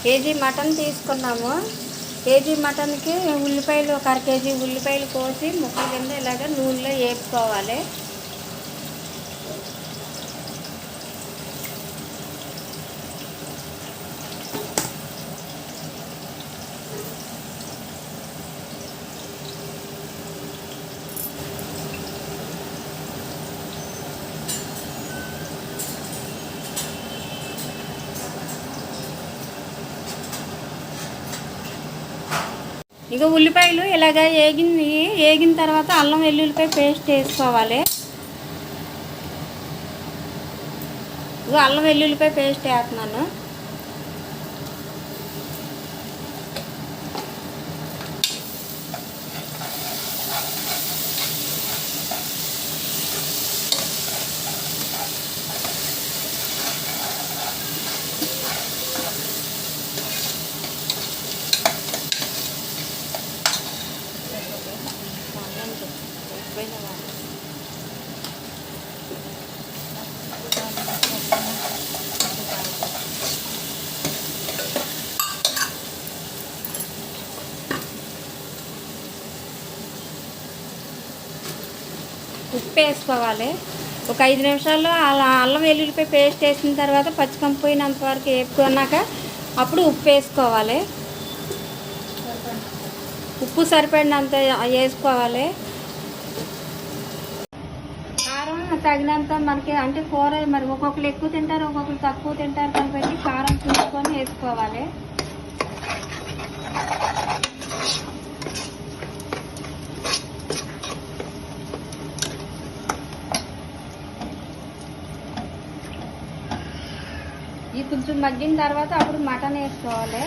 KG mutton తీసుకున్నాము. KG మటన్కి ఉల్లిపాయలు ఒక 1/2 కేజీ ఉల్లిపాయలు కోసి ముక్కల కింద ఇలాగ నూనెలో వేపుకోవాలి. ఇక ఉల్లిపాయలు ఇలాగ వేగిన తర్వాత అల్లం వెల్లుల్లిపాయ పేస్ట్ వేసుకోవాలి. ఇక అల్లం వెల్లుల్లిపాయ పేస్ట్ వేస్తున్నాను. ఉప్పు వేసుకోవాలి. ఒక 5 నిమిషాల్లో అల్లం వెల్లుల్లిపాయ పేస్ట్ వేసిన తర్వాత పచ్చికంపు పోయినంత వరకు వేపుకున్నాక అప్పుడు ఉప్పు వేసుకోవాలి. ఉప్పు సరిపడినంత వేసుకోవాలి. కారం తగినంత మనకి, అంటే కూర మరి ఒక్కొక్కరు ఎక్కువ తింటారు, ఒక్కొక్కరు తక్కువ తింటారు కాబట్టి కారం చూసుకొని వేసుకోవాలి. ఇది కొంచెం మగ్గిన తర్వాత అప్పుడు మటన్ వేసుకోవాలి.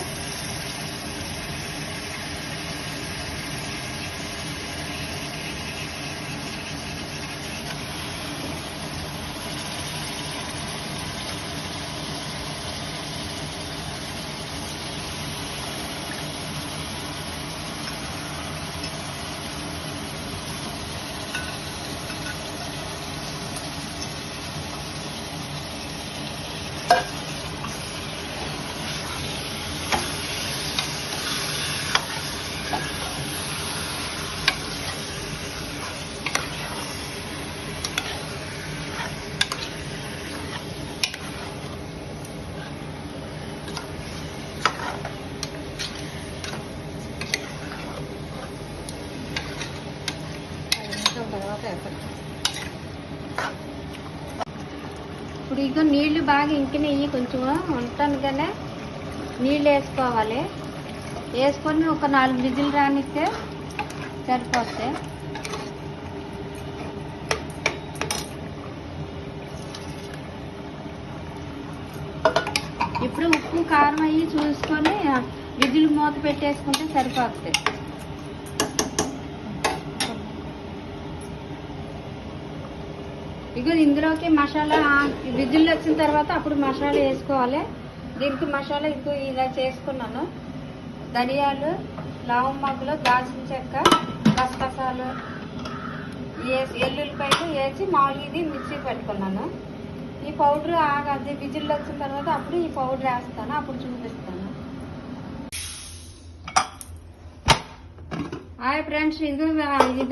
ఇప్పుడు ఇక నీళ్లు బాగా ఇంకినవి కొంచెం ఉంటానుగానే నీళ్ళు వేసుకోవాలి. వేసుకొని ఒక 4 విజిల్ రానిస్తే సరిపోతాయి. ఇప్పుడు ఉప్పు కారం అయ్యి చూసుకొని విజిల్ మూత పెట్టేసుకుంటే సరిపోతాయి. ఇక ఇందులోకి మసాలా విజిల్ వచ్చిన తర్వాత అప్పుడు మసాలా వేసుకోవాలి. దీనికి మసాలా ఇంకో ఇలా చేసుకున్నాను. ధనియాలు, లవంగాలు, దాల్చిన చెక్క, గసగసాలు వేసి ఎల్లుల్లిపాయలు వేసి మామూలుగా ఇది మిక్సీ పెట్టుకున్నాను. ఈ పౌడర్ అది విజిల్ వచ్చిన తర్వాత అప్పుడు ఈ పౌడర్ వేస్తాను, అప్పుడు చూపిస్తాను. హాయ్ ఫ్రెండ్స్, ఇది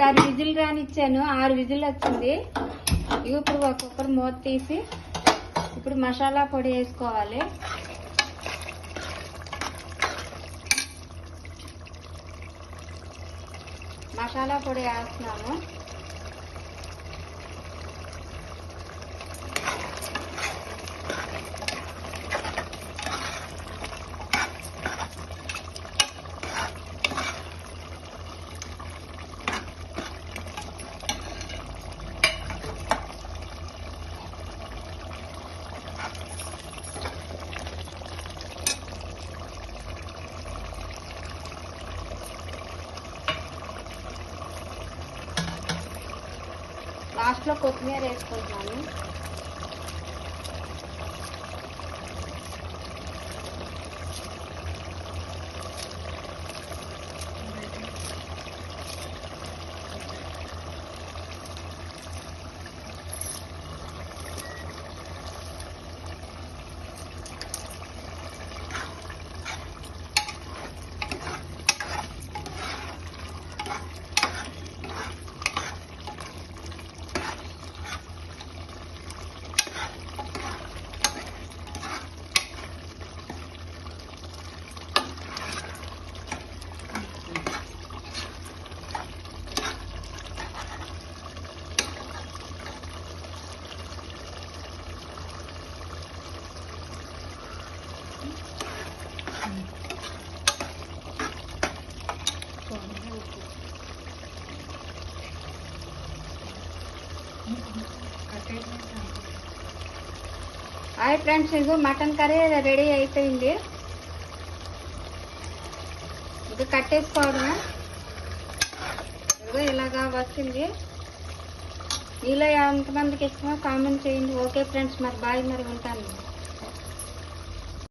6 విజిల్ రానిచ్చాను. 6 విజిల్ వచ్చింది. ఇవి ఇప్పుడు ఒక్కొక్కరు మూత తీసి ఇప్పుడు మసాలా పొడి వేసుకోవాలి. మసాలా పొడి వేస్తున్నాము. లాస్ట్లో కొత్తిమీర వేసుకుంటున్నాను. హాయ్ ఫ్రెండ్స్, ఇదిగో మటన్ కర్రీ రెడీ అయిపోయింది. ఇది కట్టేసుకోవడమే. ఇదిగో ఇలాగా వచ్చింది. మీలో ఎంతమందికి ఇష్టమో కామెంట్ చేయండి. ఓకే ఫ్రెండ్స్, మరి బాయ్, మరి ఉంటాను.